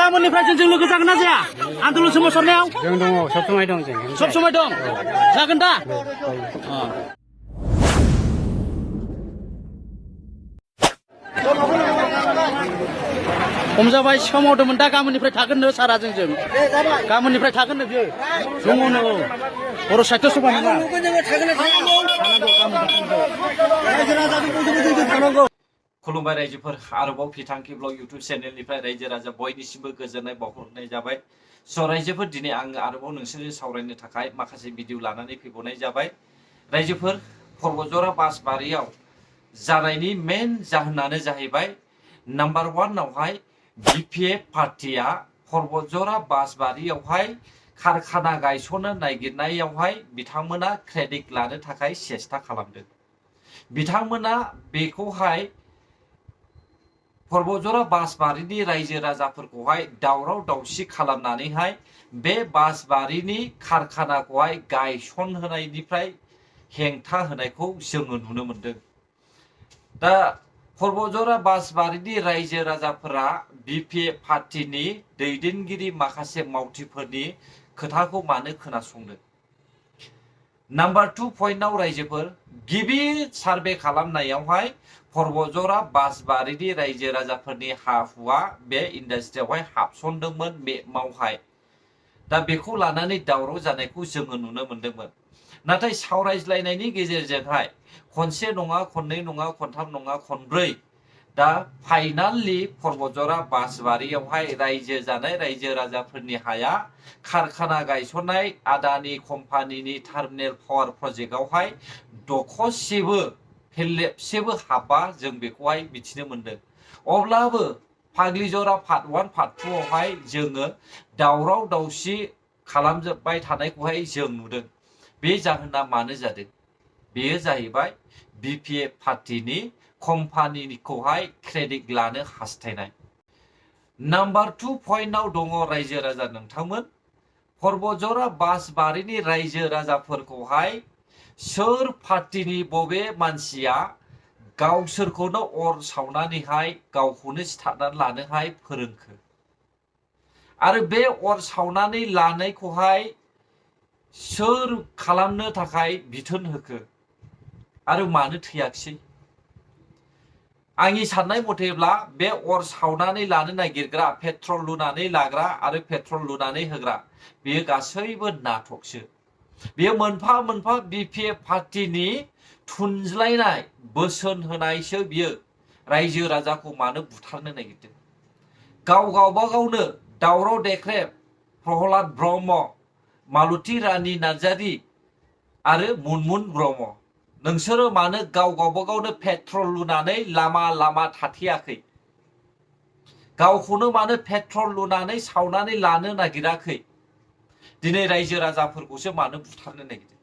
गाबोननिफ्राय जों लोगो जागोन ना जाया आन्दलन सोमावसारनायाव जों दङ सब समाय दं जों सब समाय दं जागोन दा हम जाबाय सिखाव मावदोंमोन दा गाबोननिफ्राय थागोननो सारा जोंजों गाबोननिफ्राय थागोननो बियो दङनो बर' साहित्य सभा नङा खुलुमबाय रायजोफोर आरोबाव फिथांखि ब्लग इउटुब चेनेलनिफ्राय रायजो राजा बयनिसिमबो गोजोननाय बावहरनाय जाबाय स' रायजोफोर दिनै आङो आरोबाव नोंसोरजों सावरायनो थाखाय माखासे भिडिअ लानानै फैबावनाय जाबाय रायजोफोर पर्बतजरा बासबारियाव जानायनि मेन जाहोनानो जाहैबाय नाम्बार 1 आवहाय बिपिएफ पार्टिया पर्बतजरा बासबारियावहाय कारखाना गायसननो नागिरनायावहाय बिथांमोना क्रेडिट लानो थाखाय सेस्था खालामदों बिथांमोना बेखौहाय पर्बतजरा बासबारिनि रायजो राजाफोरखौहाय दावराव दावसि खालामनानैहाय बे बासबारिनि कारखानाखौहाय गायसनहोनायनिफ्राय हेंथा होनायखौ जोङो नुनो मोनदों दा पर्बतजरा बासबारिनि रायजो राजाफोरा बिपिएफ पार्टिनि दैदेनगिरि माखासे मावथिफोरनि खोथाखौ मानो खोनासंदों नाम्बार 2 पइन्टआव रायजोफोर गिबि सार्भे खालामनायावहाय पर्बतजरा बासबारिनि रायजो राजाफोरनि हा हुआ बे इन्डास्ट्रियावहाय हाबसनदोंमोन मेपआवहाय दा बेखौ लानानै दावराव जानायखौ जोङो नुनो मोनदोंमोन नाथाय सावरायज्लायनायनि गेजेरजोंहाय खनसे नङा खननै नङा खनथाम नङा खनब्रै दा फाइनालि पर्बतजरा बासबारियावहाय रायजो जानाय रायजो राजाफोरनि हाया कारखाना गायसननाय आदानि कम्पानिनि टार्मिनेल पावार प्रजेक्टआवहाय दखरसेबो फेरलेबसेबो हाबा जों बेखौहाय मिथिनो मोनदों अब्लाबो फाग्लिजरा पार्ट 1 पार्ट 2 आवहाय जोङो दावराव दावसि खालामजोबबाय थानायखौहाय जों नुदों बे जाहोना मानो जादों बेयो जाहैबाय बिपिएफ पार्टिनि कम्पानिखौहाय क्रेडिट लानो हास्थायनाय नाम्बार 2 पइन्टआव दङ रायजो राजा नोंथांमोन पर्बतजरा बासबारिनि रायजो राजाफोरखौहाय सोर पार्टिनि बबे मानसिया गावसोरखौनो अर सावनानैहाय गावखौनो सिथारनानै लानोहाय फोरोंखो आरो बे अर सावनानै लानायखौहाय सोर खालामनो थाखाय बिथोन होखो आरो मानो थैयाखिसै आंनि साननाय मथेब्ला बे अर सावनानै लानो नागिरग्रा पेट्रल लुनानै लाग्रा आरो पेट्रल लुनानै होग्रा बेयो गासैबो नाटकसो बेयो मोनफा मोनफा बिपिएफ पार्टिनि थुनज्लायनाय बोसोन होनायसो बियो रायजो राजाखौ मानो बुथारनो नागिरदों गावबा गावनो दावराव देख्रेब प्रहलाद ब्रह्म मालती रानी नार्जारी आरो मुनमुन ब्रह्म नोंसोरो मानो गावबा गावनो पेट्रल लुनानै लामा लामा थाथेयाखै गावखौनो मानो पेट्रल लुनानै सावनानै लानो नागिराखै दिनै रायजो राजाफोरखौसो मानो बुथारनो नागिरदों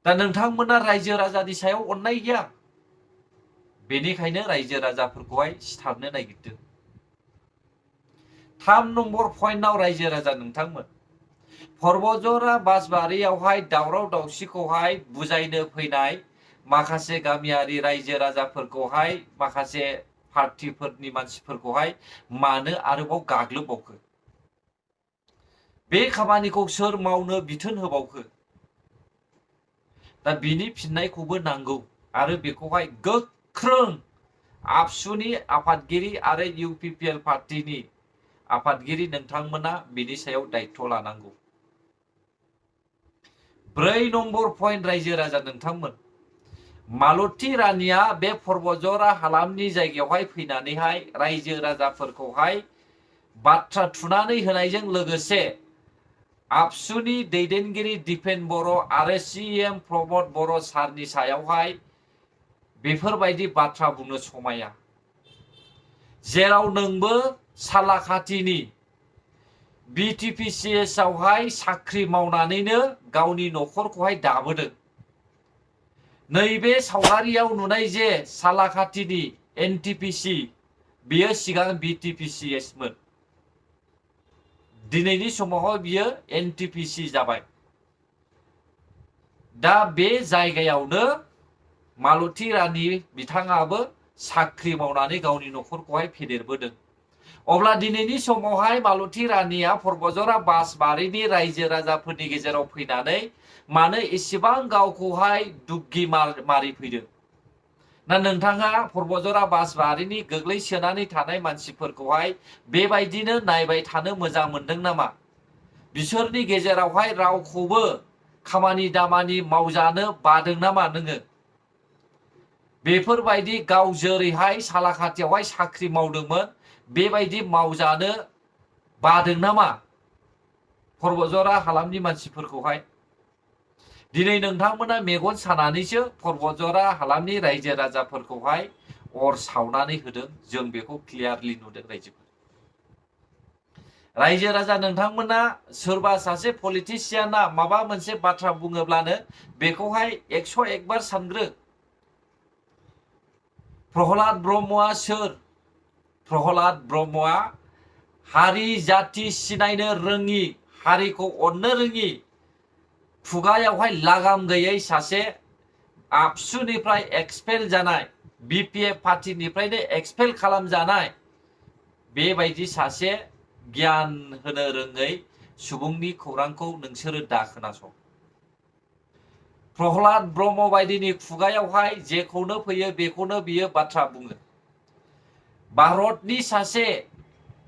दा नोंथांमोना रायजो राजानि सायाव अननाय गैया बेनिखायनो रायजो राजाफोरखौहाय सिथारनो नागिरदों 3 नम्बर पइन्टआव रायजो राजा नोंथांमोन पर्बतजरा बासबारियावहाय दावराव दावसिखौहाय बुजायनो फैनाय माखासे गामियारि रायजो राजाफोरखौहाय माखासे पार्टिफोरनि मानसिफोरखौहाय मानो आरोबाव गाग्लोबबावखो बे खामानिखौ सोर मावनो बिथोन होबावखो दा बिनि फिननायखौबो नांगौ आरो बेखौहाय गोख्रों आबसुनि आफादगिरि आरो इउपिपिएल पार्टिनि आफादगिरि नोंथांमोना बिनि सायाव दायित्व लानांगौ 4 नम्बर पइन्ट रायजो राजा नोंथांमोन मालती रानिया बे पर्बतजरा हालामनि जायगायावहाय फैनानैहाय रायजो राजाफोरखौहाय बाथ्रा थुनानै होनायजों लोगोसे आबसुनि दैदेनगिरि दिपेन बर' आरो सीएम प्रमद बर' सारनि सायावहाय बेफोरबायदि बाथ्रा बुंनो समाया जेराव नोंबो सालाकाथिनि बिटिपिसिएस आवहाय साख्रि मावनानैनो गावनि न'खरखौहाय दाबोदों नैबे सावगारियाव नुनाय जे सालाकाथिनि एनटिपिसि बियो सिगां बिटिपिसिएस मोन दिनैनि समावहाय बियो एनटिपिसि जाबाय दा बे जायगायावनो मालती रानी बिथाङाबो साख्रि मावनानै गावनि न'खरखौहाय फेदेरबोदों अब्ला दिनैनि समावहाय मालती रानिया पर्बजरा बासबारिनि रायजो राजाफोरनि गेजेराव फैनानै मानो एसेबां गावखौहाय दुग्गि मारिफैदों ना नोंथाङा पर्बजरा बासबारिनि गोग्लैसोनानै थानाय मानसिफोरखौहाय बेबायदिनो नायबाय थानो मोजां मोनदों नामा? बिसोरनि गेजेरावहाय रावखौबो खामानि दामानि मावजानो बादों नामा नोङो? बेफोरबायदि गाव जेरैहाय सालाकाथियावहाय साख्रि मावदोंमोन बेबायदि मावजानो बादों नामा पर्बजरा हालामनि मानसिफोरखौहाय? दिनै नोंथांमोना मेगन सानानैसो पर्बजरा हालामनि रायजो राजाफोरखौहाय अर सावनानै होदों। जों बेखौ क्लियारलि नुदों रायजोफोर। रायजो राजा नोंथांमोना सोरबा सासे पलिटिशियाना माबा मोनसे बाथ्रा बुङोब्लानो बेखौहाय 101 बार सानग्रो। प्रहलाद ब्रह्मआ सोर? प्रहलाद ब्रह्मआ हारि जाति सिनायनो रोङि, हारिखौ अननो रोङि, खुगायावहाय लागाम गैयै सासे आबसुनिफ्राय एक्सपेल जानाय, बिपिएफ पार्टिनिफ्रायनो एक्सपेल खालामजानाय बेबायदि सासे गियान होनो रोङै सुबुंनि खौरांखौ नोंसोरो दा खोनासं। प्रहलाद ब्रह्म बायदिनि खुगायावहाय जेखौनो फैयो बेखौनो बियो बाथ्रा बुङो। भारतनि सासे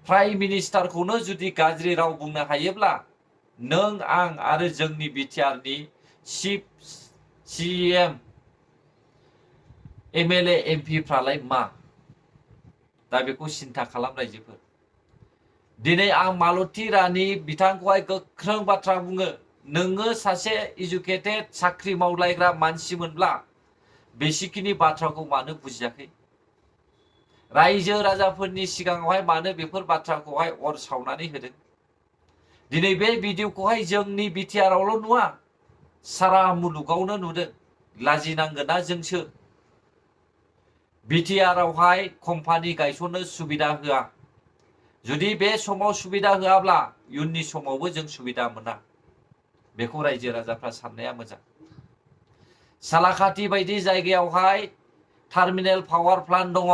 प्राइम मिनिस्टारखौनो जुदि गाज्रि राव बुंनो हायोब्ला नों आं आरो जोंनि बिटिआरनि चिफ सिएम एमएलए एमपिफ्रालाय मा? दा बेखौ सिन्था खालाम रायजोफोर। दिनै आं मालती रानि बिथांखौहाय गोख्रों बाथ्रा बुङो। नोङो सासे इडुकेटेड साख्रि मावलायग्रा मानसिमोनब्ला बेसिखिनि बाथ्राखौ मानो बुजियाखै? रायजो राजाफोरनि सिगाङावहाय मानो बेफोर बाथ्राखौहाय अर सावनानै होदों? दिनै बे भिडिअखौहाय जोंनि बिटिआरआवल' नुवा, सारा मुलुगावनो नुदों। लाजिनांगोना जोंसो। बिटिआरआवहाय कम्पानि गायसननो सुबिदा होआ। जुदि बे समाव सुबिदा होआब्ला इयुननि समावबो जों सुबिदा मोना। बेखौ रायजो राजाफ्रा साननाया मोजां। सालाकाथि बायदि जायगायावहाय टार्मिनेल पावार प्लान्ट दङ।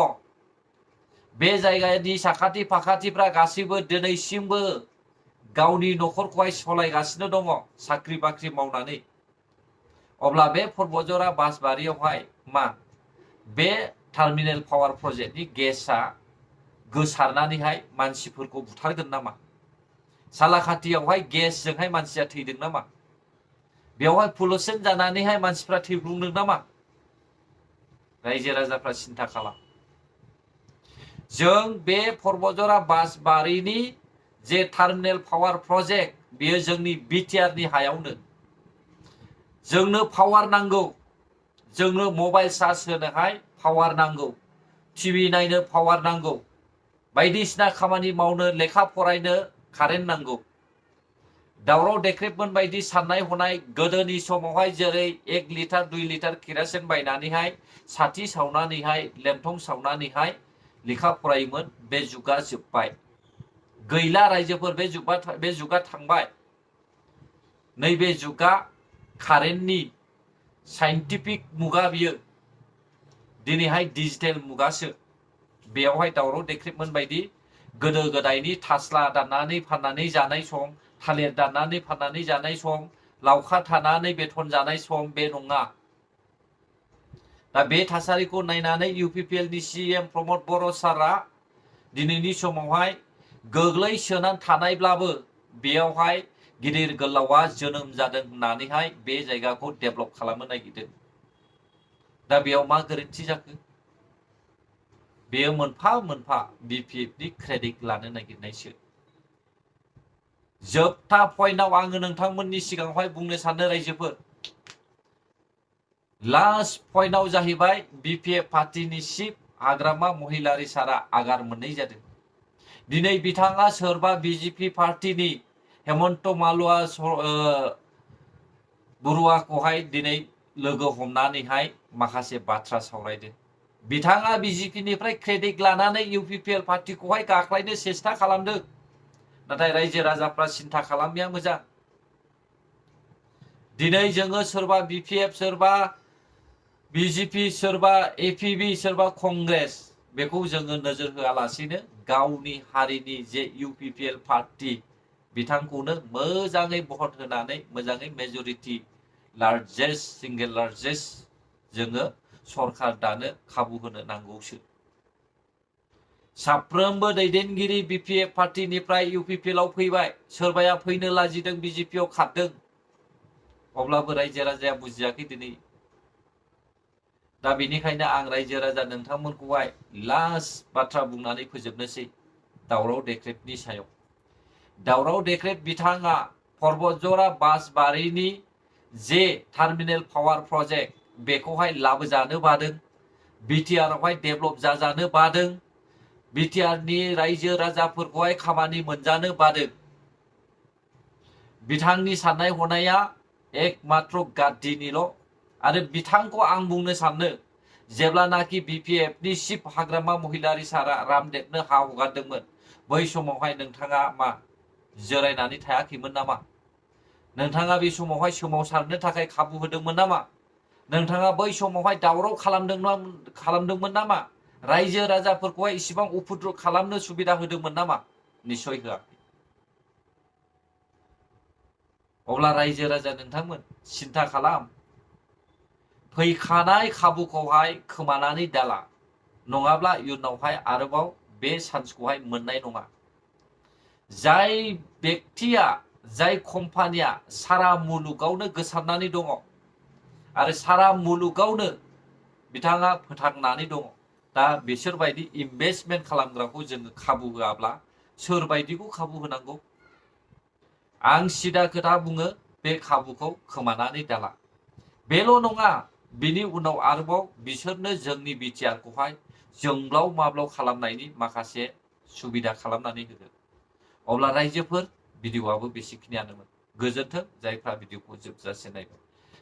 बे जायगानि साखाथि फाखाथिफ्रा गासैबो दिनैसिमबो गावनि न'खरखौहाय सलायगासिनो दङ साख्रि बाख्रि मावनानै। अब्ला बे पर्बजरा बासबारियावहाय मा बे टार्मिनेल पावार प्रजेक्टनि गेसआ गोसारनानैहाय मानसिफोरखौ बुथारगोन नामा? सालाकाथियावहाय गेसजोंहाय मानसिया थैदों नामा? बेवहाय पलुसन जानानैहाय मानसिफ्रा थैब्रुंदों नामा? रायजो राजाफ्रा सिन्था खालाम। जों बे पर्बजरा बासबारिनि जे टार्मिनेल पावार प्रजेक्ट बेयो जोंनि बिटिआरनि हायावनो। जोंनो पावार नांगौ। जोंनो मबाइल चार्ज होनोहाय पावार नांगौ, टिभि नायनो पावार नांगौ, बायदिसिना खामानि मावनो लेखा फरायनो कारेन्ट नांगौ। दावराव देख्रेबमोन बायदि साननाय हनाय गोदोनि समावहाय जेरै 1 लिटार 2 लिटार केरासिन बायनानैहाय साथि सावनानैहाय लेमथं सावनानैहाय लेखा फरायोमोन, बे जुगा जोब्बाय। गैला रायजोफोर, बे जुगा थांबाय। नैबे जुगा कारेन्टनि साइन्टिफिक मुगा बियो। दिनैहाय डिजिटेल मुगासो। बेयावहाय दावराव देख्रेबमोन बायदि गोदो गोदायनि थास्ला दाननानै फाननानै जानाय सम, थालिर दाननानै फाननानै जानाय सम, लावखार थानानै बेथन जानाय सम बे नङा। दा बे थासारिखौ नायनानै इउपिपिएलनि सिएम प्रमद बर' सारआ दिनैनि समावहाय गोग्लैसोनानै थानायब्लाबो बेयावहाय गिदिर गोलावा जोनोम जादों होननानैहाय बे जायगाखौ डेभेलप खालामनो नागिरदों। दा बेयाव मा गोरोन्थि जाखो? बेयो मोनफा मोनफा बिपिएफनि क्रेडिट लानो नागिरनायसो। जोबथा पइन्टआव आङो नोंथांमोननि सिगाङावहाय बुंनो सानो रायजोफोर। लास्ट पइन्टआव जाहैबाय बिपिएफ पार्टिनि चिफ हाग्रामा महिलारि सारा आगार मोननाय जादों। दिनै बिथाङा सोरबा बिजेपि पार्टिनि हेमन्त मालवा बरुवाखौहाय दिनै लोगो हमनानैहाय माखासे बाथ्रा सावरायदों। बिथाङा बिजेपिनिफ्राय क्रेडिट लानानै इउपिपिएल पार्टिखौहाय गाख्लायनो सेस्था खालामदों। नाथाय रायजो राजाफ्रा सिन्था खालामनाया मोजां। दिनै जोङो सोरबा बिपिएफ, सोरबा बिजेपि, सोरबा एपिबि, सोरबा कंग्रेस बेखौ जोङो नोजोर होआलासिनो गावनि हारिनि जे UPPL पार्टी बिथांखौनो मोजाङै भट होनानै मोजाङै मेजरिटी लार्जेस्ट सिंगल लार्जेस्ट जोङो सरकार दानो खाबु होनो नांगौसो। साफ्रोमबो दैदेनगिरि BPF पार्टीनिफ्राय UPPL आव फैबाय, सोरबाया फैनो लाजिदों, BJP आव खारदों। अब्लाबो रायजो राजाया बुजियाखै दिनै। दा बेनिखायनो आं रायजो राजा नोंथांमोनखौहाय लास्ट बाथ्रा बुंनानै फोजोबनोसै दावराव देख्रेबनि सायाव। दावराव देख्रेब बिथाङा पर्बतजरा बासबारिनि जे टार्मिनेल पावार प्रजेक्ट बेखौहाय लाबोजानो बादों, BTR आवहाय डेभलप जाजानो बादों, BTR नि रायजो राजाफोरखौहाय खामानि मोनजानो बादों। बिथांनि साननाय हनाया एकमात्र गाद्दिनिल' आरो बिथांखौ आं बुंनो सानो जेब्लानाखि BPF नि चिफ हाग्रामा महिलारि सारा रामदेबनो हा हगारदोंमोन बै समावहाय नोंथाङा मा जिरायनानै थायाखैमोन नामा? नोंथाङा बे समावहाय सोमावसारनो थाखाय खाबु होदोंमोन नामा? नोंथाङा बै समावहाय दावराव खालामदोंमोन नामा? रायजो राजाफोरखौहाय इसिबां उपद्रब खालामनो सुबिदा होदोंमोन नामा? निश्चय होआखै। अब्ला रायजो राजा नोंथांमोन सिन्था खालाम, फैखानाय खाबुखौहाय खोमानानै दाला, नङाब्ला इयुनावहाय आरोबाव बे चान्सखौहाय मोननाय नङा। जाय व्यक्तिया, जाय कम्पानिया सारा मुलुगावनो गोसारनानै दङ आरो सारा मुलुगावनो बिथाङा फोथांनानै दङ, दा बिसोरबायदि इनभेस्टमेन्ट खालामग्राखौ जोङो खाबु होआब्ला सोरबायदिखौ खाबु होनांगौ? आं सिदा खोथा बुङो, बे खाबुखौ खोमानानै दाला। बेल' नङा, बिनि उनाव आरोबाव बिसोरनो जोंनि BTR खौहाय जोंब्लाव माब्लाव खालामनायनि माखासे सुबिदा खालामनानै होगोन। अब्ला रायजोफोर, भिडिअ'आबो बेसेखिनियानोमोन। गोजोन्थों जायफ्रा भिडिअ'खौ जोबजासे नायबाय।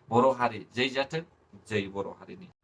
बर' हारि जै जाथों, जै बर' हारिनि।